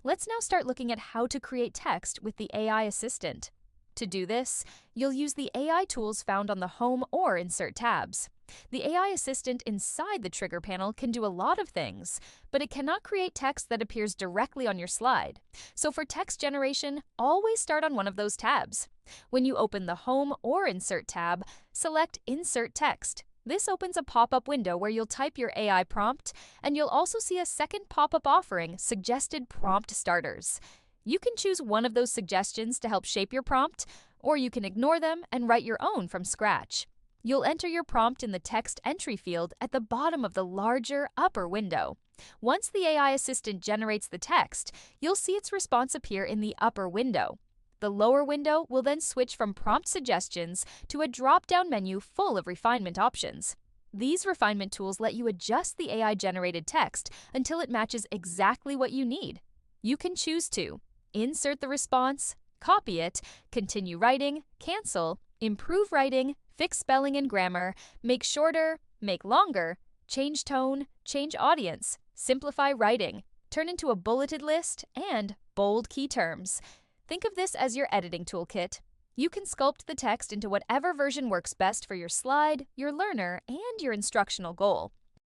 Let's now start looking at how to create text with the AI assistant. To do this, you'll use the AI tools found on the Home or Insert tabs. The AI assistant inside the trigger panel can do a lot of things, but it cannot create text that appears directly on your slide. So for text generation, always start on one of those tabs. When you open the Home or Insert tab, select Insert Text. This opens a pop-up window where you'll type your AI prompt, and you'll also see a second pop-up offering Suggested Prompt Starters. You can choose one of those suggestions to help shape your prompt, or you can ignore them and write your own from scratch. You'll enter your prompt in the text entry field at the bottom of the larger upper window. Once the AI assistant generates the text, you'll see its response appear in the upper window. The lower window will then switch from prompt suggestions to a drop-down menu full of refinement options. These refinement tools let you adjust the AI-generated text until it matches exactly what you need. You can choose to insert the response, copy it, continue writing, cancel, improve writing, fix spelling and grammar, make shorter, make longer, change tone, change audience, simplify writing, turn into a bulleted list, and bold key terms. Think of this as your editing toolkit. You can sculpt the text into whatever version works best for your slide, your learner, and your instructional goal.